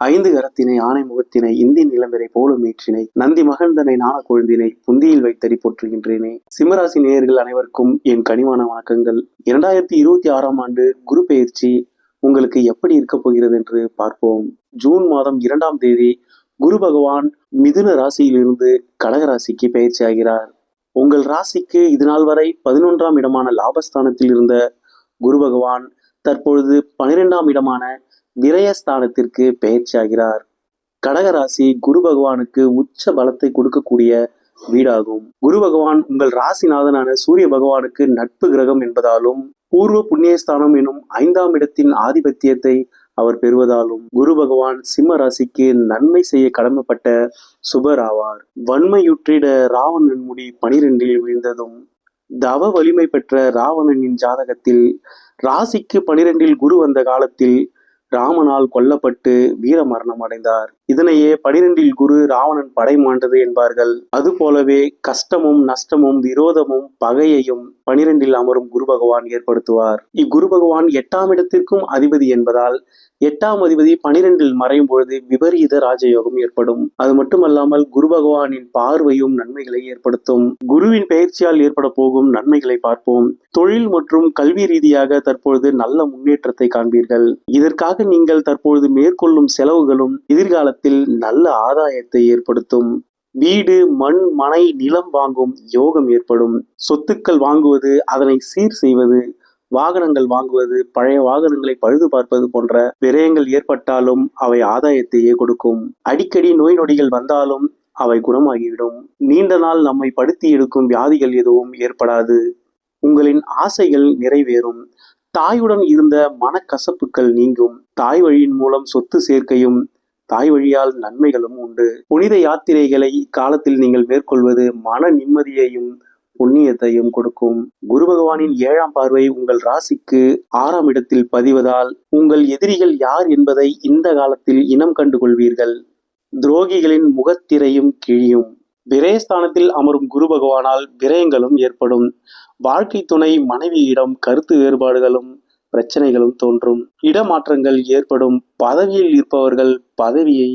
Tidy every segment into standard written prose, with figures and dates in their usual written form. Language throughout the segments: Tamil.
ஐந்து கரத்தினை ஆணை முகத்தினை இந்தி நிலம்பெறை போலும் மீற்றினை நந்தி மகந்தனை நாண கொழுந்தினை புந்தியில் வைத்தடி போற்றுகின்றேனே. சிம்மராசி நேயர்கள் அனைவருக்கும் என் கனிவான வணக்கங்கள். 2026ஆம் ஆண்டு குரு பெயர்ச்சி உங்களுக்கு எப்படி இருக்க போகிறது என்று பார்ப்போம். ஜூன் மாதம் 2ஆம் தேதி குரு பகவான் மிதுன ராசியிலிருந்து கடக ராசிக்கு பயிற்சி ஆகிறார். உங்கள் ராசிக்கு இதுநாள் வரை 11ஆம் இடமான லாபஸ்தானத்தில் இருந்த குரு பகவான் தற்பொழுது 12ஆம் இடமான விரயஸ்தானத்திற்கு பெயர்ச்சி ஆகிறார். கடகராசி குரு பகவானுக்கு உச்ச பலத்தை கொடுக்கக்கூடிய வீடாகும். குரு பகவான் உங்கள் ராசிநாதனான சூரிய பகவானுக்கு நட்பு கிரகம் என்பதாலும் பூர்வ புண்ணியஸ்தானம் எனும் 5ஆம் இடத்தின் ஆதிபத்தியத்தை அவர் பெறுவதாலும் குரு பகவான் சிம்ம ராசிக்கு நன்மை செய்ய கடமைப்பட்ட சுபர் ஆவார். வன்மையுற்றிட ராவணன் முடி 12இல் விழுந்ததும் தவ வலிமை பெற்ற ராவணனின் ஜாதகத்தில் ராசிக்கு 12இல் குரு வந்த காலத்தில் ராமனால் கொல்லப்பட்டு வீர மரணம் அடைந்தார். இதனையே 12இல் குரு ராவணன் படை மாண்டது என்பார்கள். அதுபோலவே கஷ்டமும் நஷ்டமும் விரோதமும் பகையையும் 12இல் அமரும் குரு பகவான் ஏற்படுத்துவார். இக்குரு பகவான் 8ஆம் இடத்திற்கும் அதிபதி என்பதால் 8ஆம் அதிபதி 12இல் மறையும் பொழுது விபரீத ராஜயோகம் ஏற்படும். அது மட்டுமல்லாமல் குரு பகவானின் பார்வையும் நன்மைகளை ஏற்படுத்தும். குருவின் பெயர்ச்சியால் ஏற்பட போகும் நன்மைகளை பார்ப்போம். தொழில் மற்றும் கல்வி ரீதியாக தற்பொழுது நல்ல முன்னேற்றத்தை காண்பீர்கள். இதற்காக நீங்கள் தற்பொழுது மேற்கொள்ளும் செலவுகளும் எதிர்காலத்தில் நல்ல ஆதாயத்தை ஏற்படுத்தும். வீடு, மண், மனை, நிலம் வாங்கும் யோகம் ஏற்படும். சொத்துக்கள் வாங்குவது, அதனை சீர் செய்வது, வாகனங்கள் வாங்குவது, பழைய வாகனங்களை பழுது பார்ப்பது போன்ற விரயங்கள் ஏற்பட்டாலும் அவை ஆதாயத்தையே கொடுக்கும். அடிக்கடி நோய் நொடிகள் வந்தாலும் அவை குணமாகிவிடும். நீண்ட நாள் நம்மை படுத்தி எடுக்கும் வியாதிகள் எதுவும் ஏற்படாது. உங்களின் ஆசைகள் நிறைவேறும். தாயுடன் இருந்த மனக்கசப்புகள் நீங்கும். தாய் வழியின் மூலம் சொத்து சேர்க்கையும் தாய் வழியால் நன்மைகளும் உண்டு. புனித யாத்திரைகளை இக்காலத்தில் நீங்கள் மேற்கொள்வது மன நிம்மதியையும் புண்ணியத்தையும் கொடுக்கும். குரு பகவானின் 7ஆம் பார்வை உங்கள் ராசிக்கு 6ஆம் இடத்தில் பதிவதால் உங்கள் எதிரிகள் யார் என்பதை இந்த காலத்தில் இனம் கண்டு கொள்வீர்கள். துரோகிகளின் முகத்திரையும் கிழியும். விரயஸ்தானத்தில் அமரும் குரு பகவானால் விரயங்களும் ஏற்படும். வாழ்க்கை துணை மனைவியிடம் கருத்து வேறுபாடுகளும் பிரச்சனைகளும் தோன்றும். இடமாற்றங்கள் ஏற்படும். பதவியில் இருப்பவர்கள் பதவியை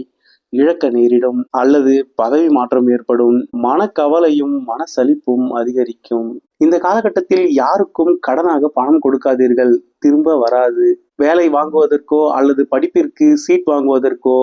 இழக்க நேரிடும் அல்லது பதவி மாற்றம் ஏற்படும். மனக்கவலையும் மனசலிப்பும் அதிகரிக்கும். இந்த காலகட்டத்தில் யாருக்கும் கடனாக பணம் கொடுக்காதீர்கள், திரும்ப வராது. வேலை வாங்குவதற்கோ அல்லது படிப்பிற்கு சீட் வாங்குவதற்கோ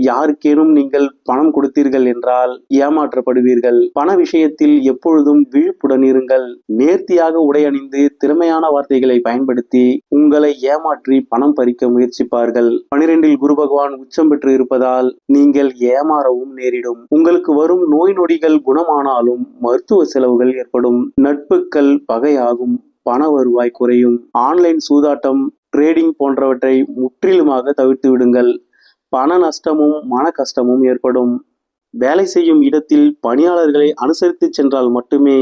யாருக்கேனும் நீங்கள் பணம் கொடுத்தீர்கள் என்றால் ஏமாற்றப்படுவீர்கள். பண விஷயத்தில் எப்பொழுதும் விழிப்புடன் இருங்கள். நேர்த்தியாக உடை அணிந்து திறமையான வார்த்தைகளை பயன்படுத்தி உங்களை ஏமாற்றி பணம் பறிக்க முயற்சிப்பார்கள். 12இல் குரு பகவான் உச்சம் பெற்று இருப்பதால் நீங்கள் ஏமாறவும் நேரிடும். உங்களுக்கு வரும் நோய் நொடிகள் குணமானாலும் மருத்துவ செலவுகள் ஏற்படும். நட்புகள் பகையாகும். பண வருவாய் குறையும். ஆன்லைன் சூதாட்டம், ட்ரேடிங் போன்றவற்றை முற்றிலுமாக தவிர்த்து விடுங்கள். பண நஷ்டமும் மன கஷ்டமும் ஏற்படும். வேலை செய்யும் இடத்தில் பணியாளர்களை அனுசரித்து சென்றால் மட்டுமே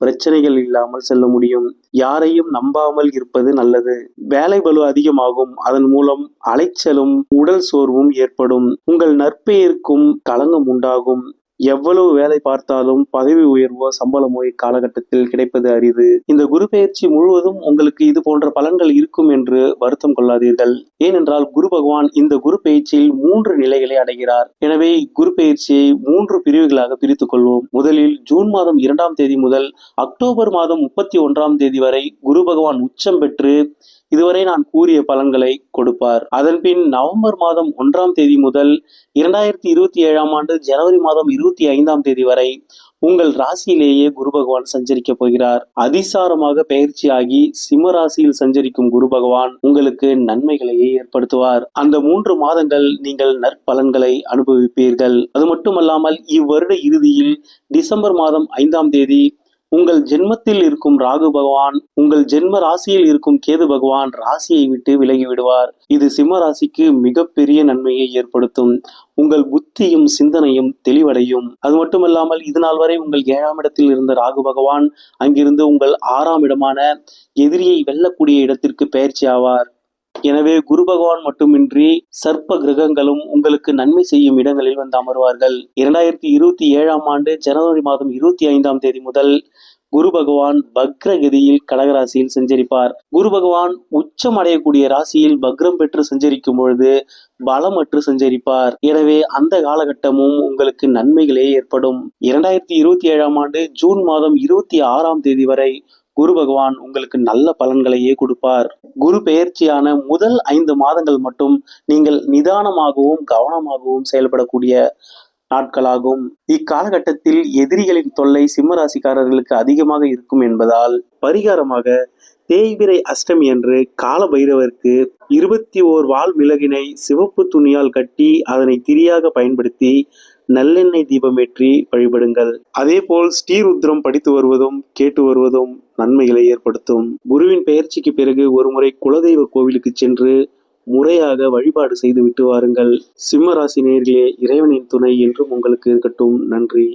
பிரச்சனைகள் இல்லாமல் செல்ல முடியும். யாரையும் நம்பாமல் இருப்பது நல்லது. வேலை பளு அதிகமாகும். அதன் மூலம் அலைச்சலும் உடல் சோர்வும் ஏற்படும். உங்கள் நற்பெயருக்கும் களங்கம் உண்டாகும். எவ்வளவு வேலை பார்த்தாலும் பதவி உயர்வோ சம்பளமோ இக்காலகட்டத்தில் கிடைப்பது அரிது. இந்த குரு பெயர்ச்சி முழுவதும் உங்களுக்கு இது போன்ற பலன்கள் இருக்கும் என்று வருத்தம் கொள்ளாதீர்கள். ஏனென்றால் குரு பகவான் இந்த குரு பெயர்ச்சியில் 3 நிலைகளை அடைகிறார். எனவே குரு பெயர்ச்சியை 3 பிரிவுகளாக பிரித்துக் கொள்வோம். முதலில் ஜூன் மாதம் 2ஆம் தேதி முதல் அக்டோபர் மாதம் 31ஆம் தேதி வரை குரு பகவான் உச்சம் பெற்று இதுவரை நான் கூறிய பலன்களை கொடுப்பார். அதன்பின் நவம்பர் மாதம் 1ஆம் தேதி முதல் 2027ஆம் ஆண்டு ஜனவரி மாதம் 25ஆம் தேதி வரை உங்கள் ராசியிலேயே குரு பகவான் சஞ்சரிக்க போகிறார். அதிசாரமாக பெயர்ச்சியாகி சிம்ம ராசியில் சஞ்சரிக்கும் குரு பகவான் உங்களுக்கு நன்மைகளையே ஏற்படுத்துவார். அந்த 3 மாதங்கள் நீங்கள் நற்பலன்களை அனுபவிப்பீர்கள். அது மட்டுமல்லாமல் இவ்வருட இறுதியில் டிசம்பர் மாதம் 5ஆம் தேதி உங்கள் ஜென்மத்தில் இருக்கும் ராகு பகவான் உங்கள் ஜென்ம ராசியில் இருக்கும் கேது பகவான் ராசியை விட்டு விலகி விடுவார். இது சிம்ம ராசிக்கு மிகப்பெரிய நன்மையை ஏற்படுத்தும். உங்கள் புத்தியும் சிந்தனையும் தெளிவடையும். அது மட்டுமல்லாமல் இதுநாள் வரை உங்கள் 7ஆம் இடத்தில் இருந்த ராகு பகவான் அங்கிருந்து உங்கள் 6ஆம் இடமான எதிரியை வெல்லக்கூடிய இடத்திற்கு பெயர்ச்சி ஆவார். எனவே குரு பகவான் மட்டுமின்றி சர்ப்ப கிரகங்களும் உங்களுக்கு நன்மை செய்யும் இடங்களில் வந்து அமர்வார்கள். 2027ஆம் ஆண்டு ஜனவரி மாதம் 25ஆம் தேதி முதல் குரு பகவான் பக்ரகதியில் கடகராசியில் சஞ்சரிப்பார். குரு பகவான் உச்சம் அடையக்கூடிய ராசியில் பக்ரம் பெற்று சஞ்சரிக்கும் பொழுது பலமற்று சஞ்சரிப்பார். எனவே அந்த காலகட்டமும் உங்களுக்கு நன்மைகளே ஏற்படும். 2027ஆம் ஆண்டு ஜூன் மாதம் 26ஆம் தேதி வரை குரு பகவான் உங்களுக்கு நல்ல பலன்களையே கொடுப்பார். குரு பெயர்ச்சியான முதல் 5 மாதங்கள் மட்டும் நீங்கள் நிதானமாகவும் கவனமாகவும் செயல்படக்கூடிய நாட்களாகும். இக்காலகட்டத்தில் எதிரிகளின் தொல்லை சிம்ம ராசிக்காரர்களுக்கு அதிகமாக இருக்கும் என்பதால் பரிகாரமாக தேய்பிறை அஷ்டமி அன்று கால பைரவருக்கு 21 வால் மிளகினை சிவப்பு துணியால் கட்டி அதனை திரியாக பயன்படுத்தி நல்லெண்ணெய் தீபமேற்றி வழிபடுங்கள். அதேபோல் ஸ்ரீருத்ரம் படித்து வருவதும் கேட்டு வருவதும் நன்மைகளை ஏற்படுத்தும். குருவின் பெயர்ச்சிக்கு பிறகு ஒருமுறை குலதெய்வ கோவிலுக்கு சென்று முறையாக வழிபாடு செய்து விட்டு வாருங்கள். சிம்ம ராசி நேயர்களே, இறைவனின் துணை என்றும் உங்களுக்கு இருக்கட்டும். நன்றி.